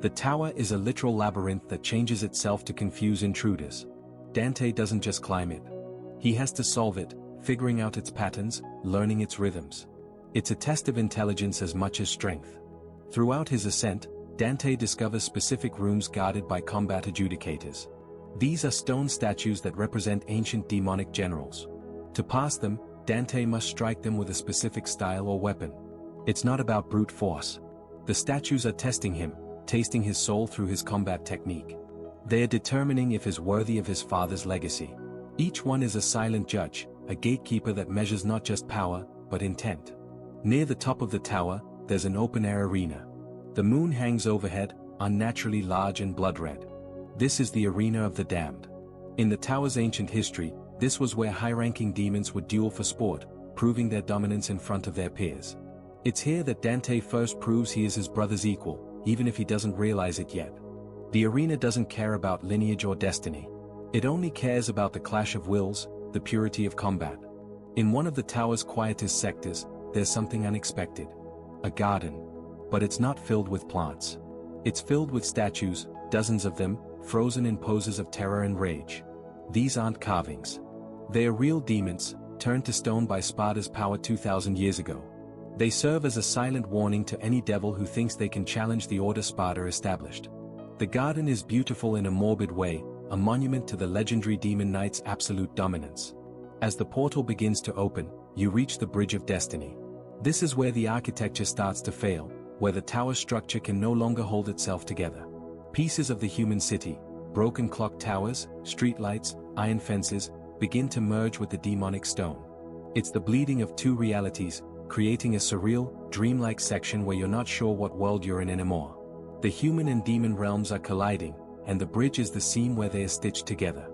The tower is a literal labyrinth that changes itself to confuse intruders. Dante doesn't just climb it. He has to solve it, figuring out its patterns, learning its rhythms. It's a test of intelligence as much as strength. Throughout his ascent, Dante discovers specific rooms guarded by combat adjudicators. These are stone statues that represent ancient demonic generals. To pass them, Dante must strike them with a specific style or weapon. It's not about brute force. The statues are testing him, tasting his soul through his combat technique. They are determining if he's worthy of his father's legacy. Each one is a silent judge, a gatekeeper that measures not just power, but intent. Near the top of the tower, there's an open-air arena. The moon hangs overhead, unnaturally large and blood-red. This is the arena of the damned. In the tower's ancient history, this was where high-ranking demons would duel for sport, proving their dominance in front of their peers. It's here that Dante first proves he is his brother's equal, even if he doesn't realize it yet. The arena doesn't care about lineage or destiny. It only cares about the clash of wills, the purity of combat. In one of the tower's quietest sectors, there's something unexpected. A garden. But it's not filled with plants. It's filled with statues, dozens of them, frozen in poses of terror and rage. These aren't carvings. They are real demons, turned to stone by Sparda's power 2,000 years ago. They serve as a silent warning to any devil who thinks they can challenge the order Sparda established. The garden is beautiful in a morbid way, a monument to the legendary demon knight's absolute dominance. As the portal begins to open, you reach the Bridge of Destiny. This is where the architecture starts to fail, where the tower structure can no longer hold itself together. Pieces of the human city, broken clock towers, streetlights, iron fences, begin to merge with the demonic stone. It's the bleeding of two realities, creating a surreal, dreamlike section where you're not sure what world you're in anymore. The human and demon realms are colliding, and the bridge is the seam where they are stitched together.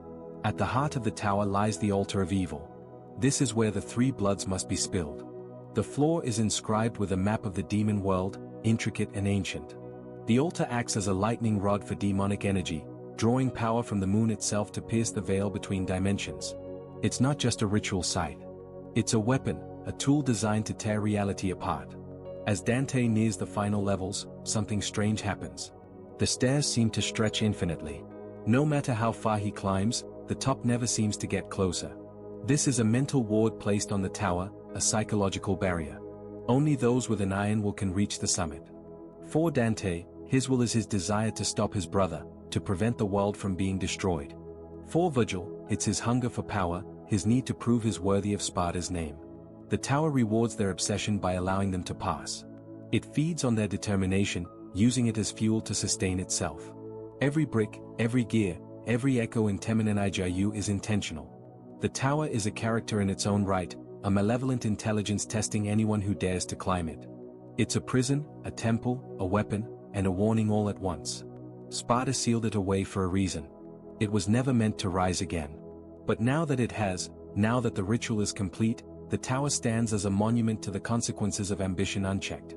At the heart of the tower lies the altar of evil. This is where the three bloods must be spilled. The floor is inscribed with a map of the demon world, intricate and ancient. The altar acts as a lightning rod for demonic energy, drawing power from the moon itself to pierce the veil between dimensions. It's not just a ritual site. It's a weapon, a tool designed to tear reality apart. As Dante nears the final levels, something strange happens. The stairs seem to stretch infinitely. No matter how far he climbs, the top never seems to get closer. This is a mental ward placed on the tower, a psychological barrier. Only those with an iron will can reach the summit. For Dante, his will is his desire to stop his brother, to prevent the world from being destroyed. For Vergil, it's his hunger for power, his need to prove he's worthy of Sparda's name. The tower rewards their obsession by allowing them to pass. It feeds on their determination, using it as fuel to sustain itself. Every brick, every gear, every echo in Temen-ni-gru is intentional. The tower is a character in its own right, a malevolent intelligence testing anyone who dares to climb it. It's a prison, a temple, a weapon, and a warning all at once. Sparda sealed it away for a reason. It was never meant to rise again. But now that it has, now that the ritual is complete, the tower stands as a monument to the consequences of ambition unchecked.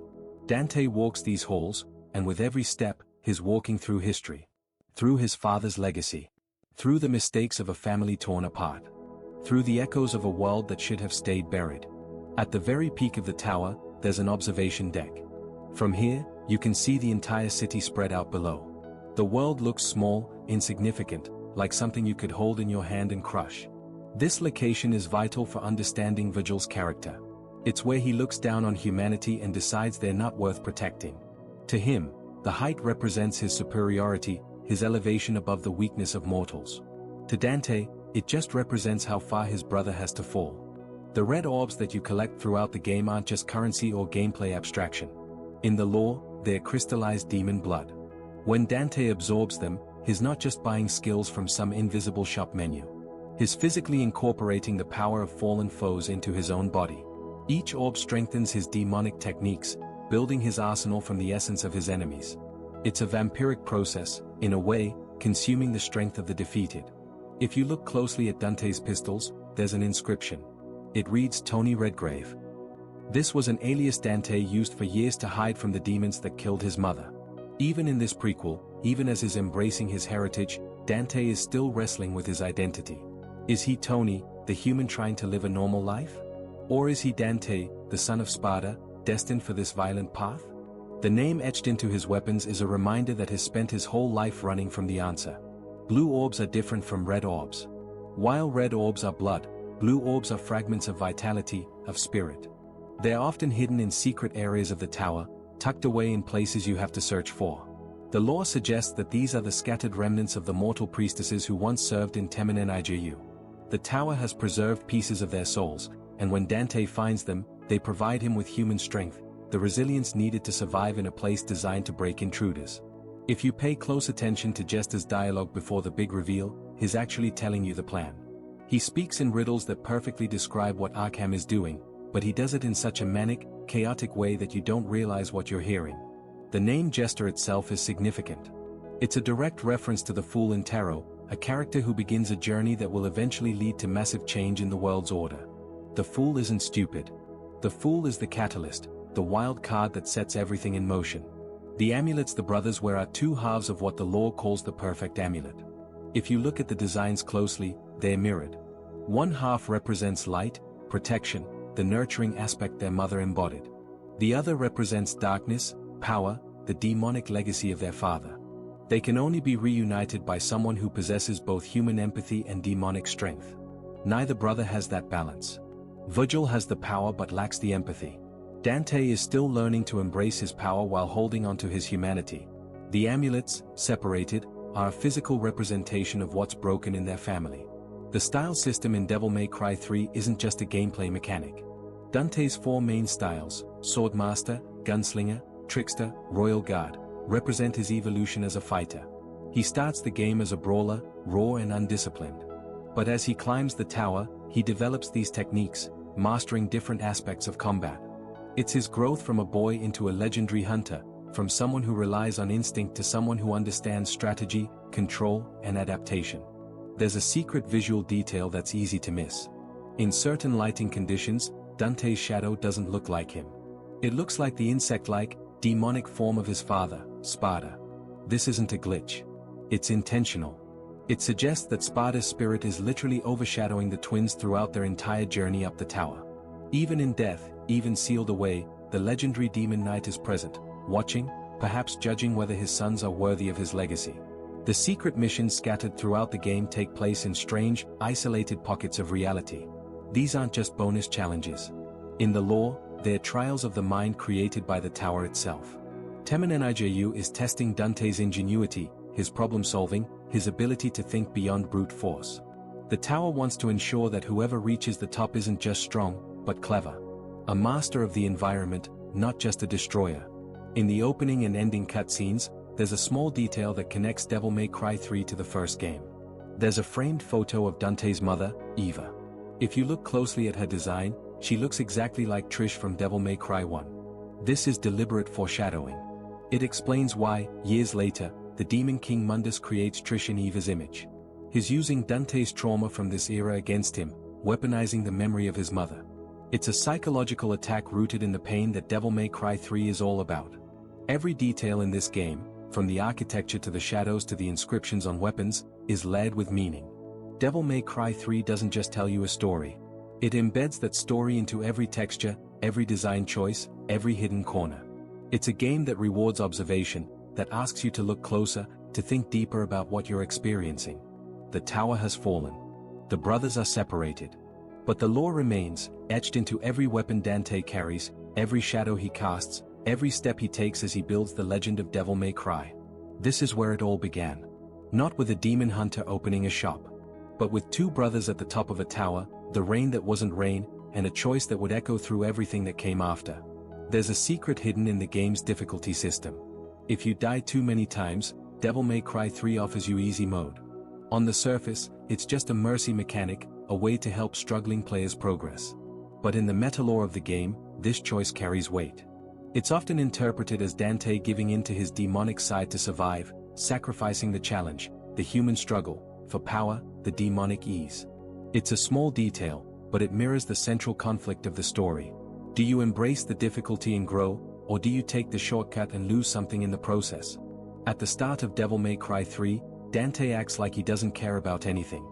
Dante walks these halls, and with every step, he's walking through history. Through his father's legacy. Through the mistakes of a family torn apart. Through the echoes of a world that should have stayed buried. At the very peak of the tower, there's an observation deck. From here, you can see the entire city spread out below. The world looks small, insignificant, like something you could hold in your hand and crush. This location is vital for understanding Vergil's character. It's where he looks down on humanity and decides they're not worth protecting. To him, the height represents his superiority, his elevation above the weakness of mortals. To Dante, it just represents how far his brother has to fall. The red orbs that you collect throughout the game aren't just currency or gameplay abstraction. In the lore, they're crystallized demon blood. When Dante absorbs them, he's not just buying skills from some invisible shop menu. He's physically incorporating the power of fallen foes into his own body. Each orb strengthens his demonic techniques, building his arsenal from the essence of his enemies. It's a vampiric process, in a way, consuming the strength of the defeated. If you look closely at Dante's pistols, there's an inscription. It reads Tony Redgrave. This was an alias Dante used for years to hide from the demons that killed his mother. Even in this prequel, even as he's embracing his heritage, Dante is still wrestling with his identity. Is he Tony, the human trying to live a normal life? Or is he Dante, the son of Sparda, destined for this violent path? The name etched into his weapons is a reminder that he's spent his whole life running from the answer. Blue orbs are different from red orbs. While red orbs are blood, blue orbs are fragments of vitality, of spirit. They are often hidden in secret areas of the tower, tucked away in places you have to search for. The lore suggests that these are the scattered remnants of the mortal priestesses who once served in Temen-ni-gru. The tower has preserved pieces of their souls, and when Dante finds them, they provide him with human strength, the resilience needed to survive in a place designed to break intruders. If you pay close attention to Jester's dialogue before the big reveal, he's actually telling you the plan. He speaks in riddles that perfectly describe what Arkham is doing, but he does it in such a manic, chaotic way that you don't realize what you're hearing. The name Jester itself is significant. It's a direct reference to the Fool in Tarot, a character who begins a journey that will eventually lead to massive change in the world's order. The Fool isn't stupid. The Fool is the catalyst, the wild card that sets everything in motion. The amulets the brothers wear are two halves of what the lore calls the perfect amulet. If you look at the designs closely, they're mirrored. One half represents light, protection, the nurturing aspect their mother embodied. The other represents darkness, power, the demonic legacy of their father. They can only be reunited by someone who possesses both human empathy and demonic strength. Neither brother has that balance. Vergil has the power but lacks the empathy. Dante is still learning to embrace his power while holding on to his humanity. The amulets, separated, are a physical representation of what's broken in their family. The style system in Devil May Cry 3 isn't just a gameplay mechanic. Dante's four main styles, Swordmaster, Gunslinger, Trickster, Royal Guard, represent his evolution as a fighter. He starts the game as a brawler, raw and undisciplined. But as he climbs the tower, he develops these techniques, mastering different aspects of combat. It's his growth from a boy into a legendary hunter, from someone who relies on instinct to someone who understands strategy, control, and adaptation. There's a secret visual detail that's easy to miss. In certain lighting conditions, Dante's shadow doesn't look like him. It looks like the insect-like, demonic form of his father, Sparda. This isn't a glitch. It's intentional. It suggests that Sparda's spirit is literally overshadowing the twins throughout their entire journey up the tower. Even in death, even sealed away, the legendary demon knight is present, watching, perhaps judging whether his sons are worthy of his legacy. The secret missions scattered throughout the game take place in strange, isolated pockets of reality. These aren't just bonus challenges. In the lore, they're trials of the mind created by the tower itself. Temen-ni-gru is testing Dante's ingenuity, his problem-solving, his ability to think beyond brute force. The tower wants to ensure that whoever reaches the top isn't just strong, but clever. A master of the environment, not just a destroyer. In the opening and ending cutscenes, there's a small detail that connects Devil May Cry 3 to the first game. There's a framed photo of Dante's mother, Eva. If you look closely at her design, she looks exactly like Trish from Devil May Cry 1. This is deliberate foreshadowing. It explains why, years later, the Demon King Mundus creates Trish in Eva's image. He's using Dante's trauma from this era against him, weaponizing the memory of his mother. It's a psychological attack rooted in the pain that Devil May Cry 3 is all about. Every detail in this game, from the architecture to the shadows to the inscriptions on weapons, is layered with meaning. Devil May Cry 3 doesn't just tell you a story. It embeds that story into every texture, every design choice, every hidden corner. It's a game that rewards observation, that asks you to look closer, to think deeper about what you're experiencing. The tower has fallen. The brothers are separated. But the lore remains, etched into every weapon Dante carries, every shadow he casts, every step he takes as he builds the legend of Devil May Cry. This is where it all began. Not with a demon hunter opening a shop, but with two brothers at the top of a tower, the rain that wasn't rain, and a choice that would echo through everything that came after. There's a secret hidden in the game's difficulty system. If you die too many times, Devil May Cry 3 offers you easy mode. On the surface, it's just a mercy mechanic, a way to help struggling players progress. But in the meta-lore of the game, this choice carries weight. It's often interpreted as Dante giving in to his demonic side to survive, sacrificing the challenge, the human struggle, for power, the demonic ease. It's a small detail, but it mirrors the central conflict of the story. Do you embrace the difficulty and grow, or do you take the shortcut and lose something in the process? At the start of Devil May Cry 3, Dante acts like he doesn't care about anything.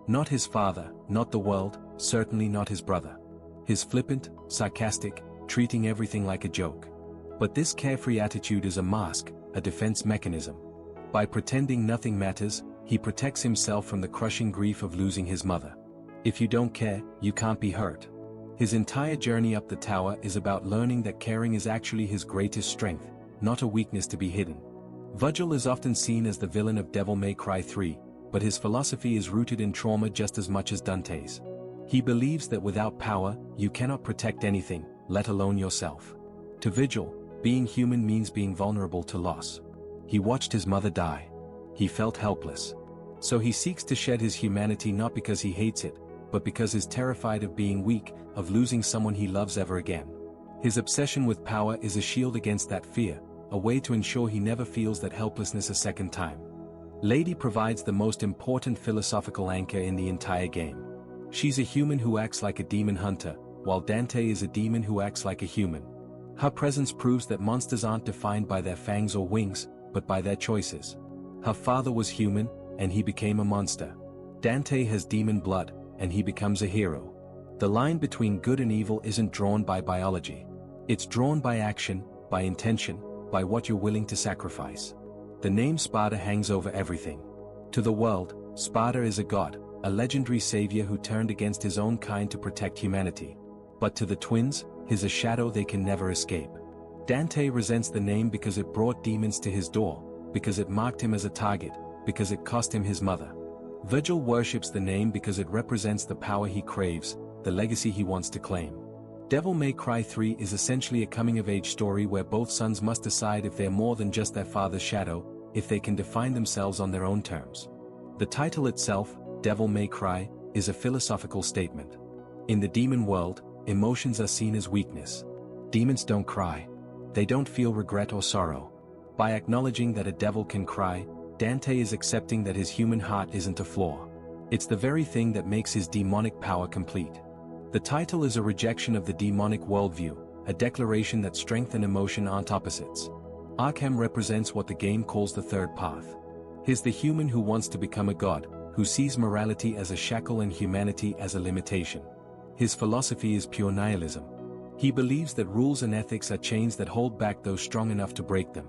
Not his father, not the world, certainly not his brother. He's flippant, sarcastic, treating everything like a joke. But this carefree attitude is a mask, a defense mechanism. By pretending nothing matters, he protects himself from the crushing grief of losing his mother. If you don't care, you can't be hurt. His entire journey up the tower is about learning that caring is actually his greatest strength, not a weakness to be hidden. Vergil is often seen as the villain of Devil May Cry 3, but his philosophy is rooted in trauma just as much as Dante's. He believes that without power, you cannot protect anything, let alone yourself. To Vergil, being human means being vulnerable to loss. He watched his mother die. He felt helpless. So he seeks to shed his humanity not because he hates it, but because he's terrified of being weak, of losing someone he loves ever again. His obsession with power is a shield against that fear, a way to ensure he never feels that helplessness a second time. Lady provides the most important philosophical anchor in the entire game. She's a human who acts like a demon hunter, while Dante is a demon who acts like a human. Her presence proves that monsters aren't defined by their fangs or wings, but by their choices. Her father was human, and he became a monster. Dante has demon blood, and he becomes a hero. The line between good and evil isn't drawn by biology. It's drawn by action, by intention, by what you're willing to sacrifice. The name Sparda hangs over everything. To the world, Sparda is a god, a legendary savior who turned against his own kind to protect humanity. But to the twins, he's a shadow they can never escape. Dante resents the name because it brought demons to his door, because it marked him as a target, because it cost him his mother. Vergil worships the name because it represents the power he craves, the legacy he wants to claim. Devil May Cry 3 is essentially a coming-of-age story where both sons must decide if they're more than just their father's shadow, if they can define themselves on their own terms. The title itself, Devil May Cry, is a philosophical statement. In the demon world, emotions are seen as weakness. Demons don't cry. they don't feel regret or sorrow. By acknowledging that a devil can cry, Dante is accepting that his human heart isn't a flaw. It's the very thing that makes his demonic power complete. The title is a rejection of the demonic worldview, a declaration that strength and emotion aren't opposites. Arkham represents what the game calls the third path. He's the human who wants to become a god, who sees morality as a shackle and humanity as a limitation. His philosophy is pure nihilism. He believes that rules and ethics are chains that hold back those strong enough to break them.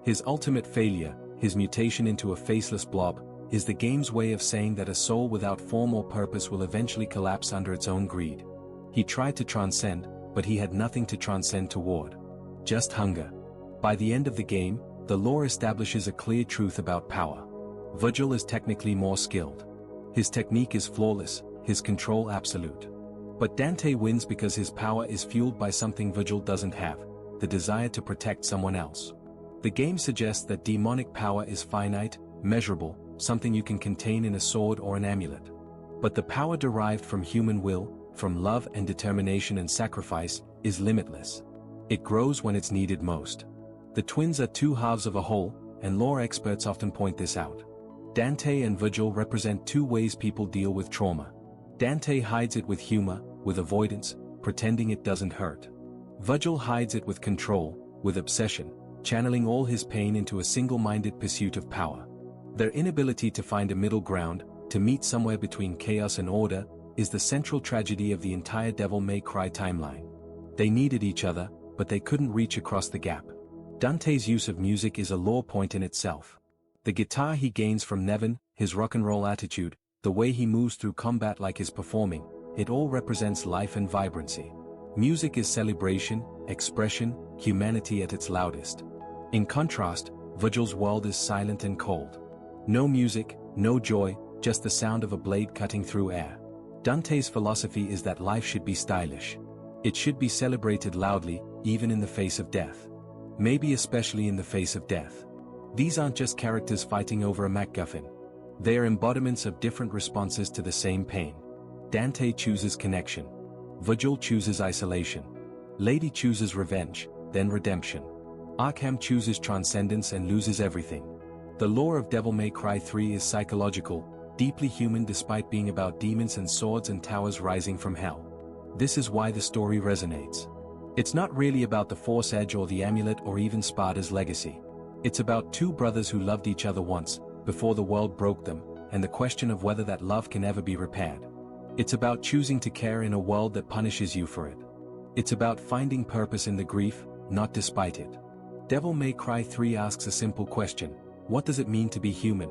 His ultimate failure, his mutation into a faceless blob, is the game's way of saying that a soul without form or purpose will eventually collapse under its own greed. He tried to transcend, but he had nothing to transcend toward. Just hunger. By the end of the game, the lore establishes a clear truth about power. Vergil is technically more skilled. His technique is flawless, his control absolute. But Dante wins because his power is fueled by something Vergil doesn't have, the desire to protect someone else. The game suggests that demonic power is finite, measurable, something you can contain in a sword or an amulet. But the power derived from human will, from love and determination and sacrifice, is limitless. It grows when it's needed most. The twins are two halves of a whole, and lore experts often point this out. Dante and Vergil represent two ways people deal with trauma. Dante hides it with humor, with avoidance, pretending it doesn't hurt. Vergil hides it with control, with obsession, channeling all his pain into a single-minded pursuit of power. Their inability to find a middle ground, to meet somewhere between chaos and order, is the central tragedy of the entire Devil May Cry timeline. They needed each other, but they couldn't reach across the gap. Dante's use of music is a lore point in itself. The guitar he gains from Nevin, his rock and roll attitude, the way he moves through combat like he's performing, it all represents life and vibrancy. Music is celebration, expression, humanity at its loudest. In contrast, Vergil's world is silent and cold. No music, no joy, just the sound of a blade cutting through air. Dante's philosophy is that life should be stylish. It should be celebrated loudly, even in the face of death. Maybe especially in the face of death. These aren't just characters fighting over a MacGuffin. They are embodiments of different responses to the same pain. Dante chooses connection. Vergil chooses isolation. Lady chooses revenge, then redemption. Arkham chooses transcendence and loses everything. The lore of Devil May Cry 3 is psychological, deeply human despite being about demons and swords and towers rising from hell. This is why the story resonates. It's not really about the Force Edge or the amulet or even Sparda's legacy. It's about two brothers who loved each other once, before the world broke them, and the question of whether that love can ever be repaired. It's about choosing to care in a world that punishes you for it. It's about finding purpose in the grief, not despite it. Devil May Cry 3 asks a simple question: what does it mean to be human?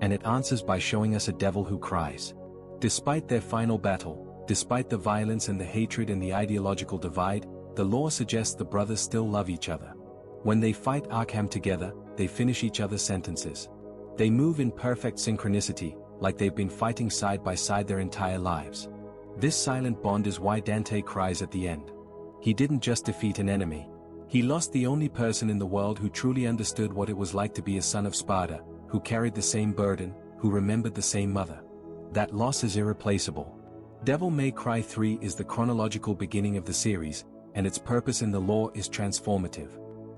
And it answers by showing us a devil who cries. Despite their final battle, despite the violence and the hatred and the ideological divide, the lore suggests the brothers still love each other. When they fight Arkham together, they finish each other's sentences. They move in perfect synchronicity, like they've been fighting side by side their entire lives. This silent bond is why Dante cries at the end. He didn't just defeat an enemy. He lost the only person in the world who truly understood what it was like to be a son of Sparda, who carried the same burden, who remembered the same mother. That loss is irreplaceable. Devil May Cry 3 is the chronological beginning of the series, and its purpose in the lore is transformative.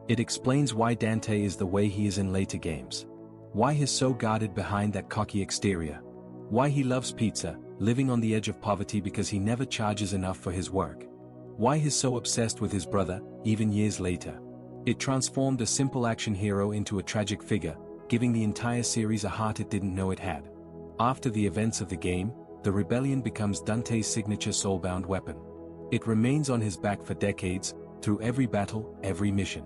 It explains why Dante is the way he is in later games. Why he's so guarded behind that cocky exterior. Why he loves pizza, living on the edge of poverty because he never charges enough for his work. Why he's so obsessed with his brother, even years later. It transformed a simple action hero into a tragic figure, giving the entire series a heart it didn't know it had. After the events of the game, the rebellion becomes Dante's signature soulbound weapon. It remains on his back for decades, through every battle, every mission.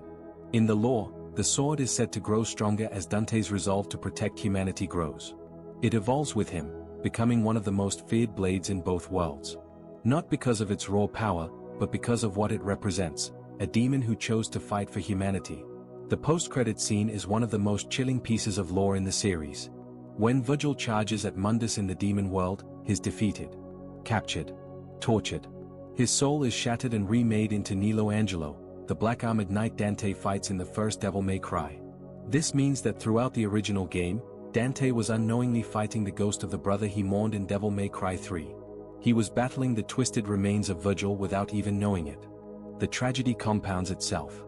In the lore, the sword is said to grow stronger as Dante's resolve to protect humanity grows. It evolves with him, becoming one of the most feared blades in both worlds. Not because of its raw power, but because of what it represents, a demon who chose to fight for humanity. The post-credit scene is one of the most chilling pieces of lore in the series. When Vergil charges at Mundus in the demon world, he's defeated, captured, tortured. His soul is shattered and remade into Nilo Angelo, the black-armored knight Dante fights in the first Devil May Cry. This means that throughout the original game, Dante was unknowingly fighting the ghost of the brother he mourned in Devil May Cry 3. He was battling the twisted remains of Vergil without even knowing it. The tragedy compounds itself.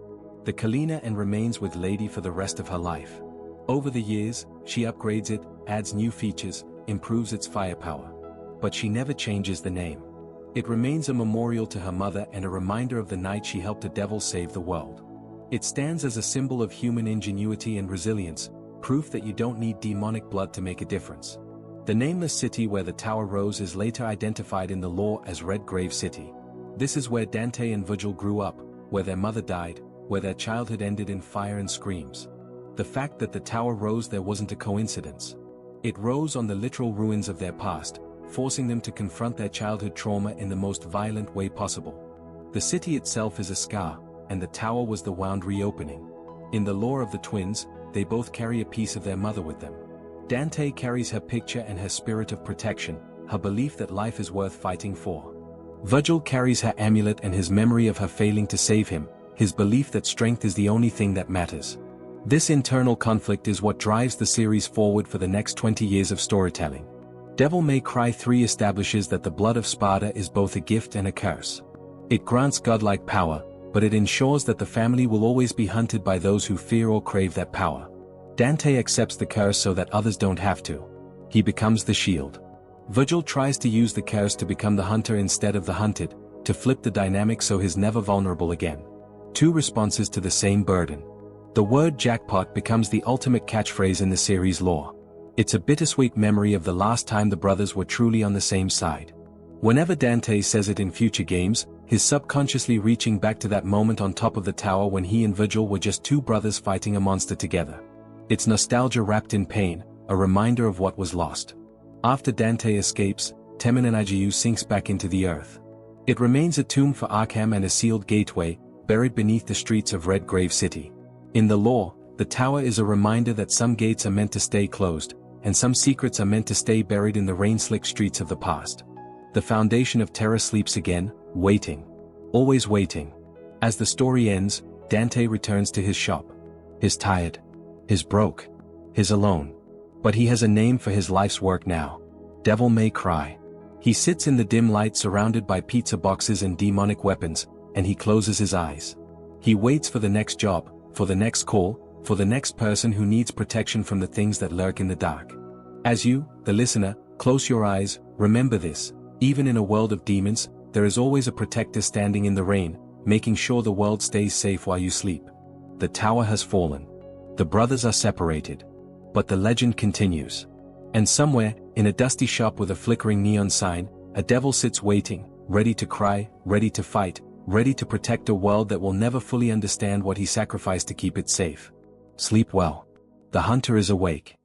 the Kalina, and remains with Lady for the rest of her life. Over the years, she upgrades it, adds new features, improves its firepower. But she never changes the name. It remains a memorial to her mother and a reminder of the night she helped a devil save the world. It stands as a symbol of human ingenuity and resilience, proof that you don't need demonic blood to make a difference. The nameless city where the tower rose is later identified in the lore as Red Grave City. This is where Dante and Vergil grew up, where their mother died, where their childhood ended in fire and screams. The fact that the tower rose there wasn't a coincidence. It rose on the literal ruins of their past, forcing them to confront their childhood trauma in the most violent way possible. The city itself is a scar, and the tower was the wound reopening. In the lore of the twins, they both carry a piece of their mother with them. Dante carries her picture and her spirit of protection, her belief that life is worth fighting for. Vergil carries her amulet and his memory of her failing to save him, his belief that strength is the only thing that matters. This internal conflict is what drives the series forward for the next 20 years of storytelling. Devil May Cry 3 establishes that the blood of Sparda is both a gift and a curse. It grants godlike power, but it ensures that the family will always be hunted by those who fear or crave that power. Dante accepts the curse so that others don't have to. He becomes the shield. Vergil tries to use the curse to become the hunter instead of the hunted, to flip the dynamic so he's never vulnerable again. Two responses to the same burden. The word jackpot becomes the ultimate catchphrase in the series lore. It's a bittersweet memory of the last time the brothers were truly on the same side. Whenever Dante says it in future games, he's subconsciously reaching back to that moment on top of the tower when he and Vergil were just two brothers fighting a monster together. It's nostalgia wrapped in pain, a reminder of what was lost. After Dante escapes, Temen-ni-gru sinks back into the earth. It remains a tomb for Arkham and a sealed gateway, buried beneath the streets of Red Grave City. In the lore, the tower is a reminder that some gates are meant to stay closed, and some secrets are meant to stay buried in the rain-slick streets of the past. The foundation of terror sleeps again, waiting. Always waiting. As the story ends, Dante returns to his shop. He's tired. He's broke. He's alone. But he has a name for his life's work now. Devil May Cry. He sits in the dim light surrounded by pizza boxes and demonic weapons, and he closes his eyes. He waits for the next job, for the next call, for the next person who needs protection from the things that lurk in the dark. As you, the listener, close your eyes, remember this. Even in a world of demons, there is always a protector standing in the rain, making sure the world stays safe while you sleep. The tower has fallen. The brothers are separated. But the legend continues. And somewhere, in a dusty shop with a flickering neon sign, a devil sits waiting, ready to cry, ready to fight, ready to protect a world that will never fully understand what he sacrificed to keep it safe. Sleep well. The hunter is awake.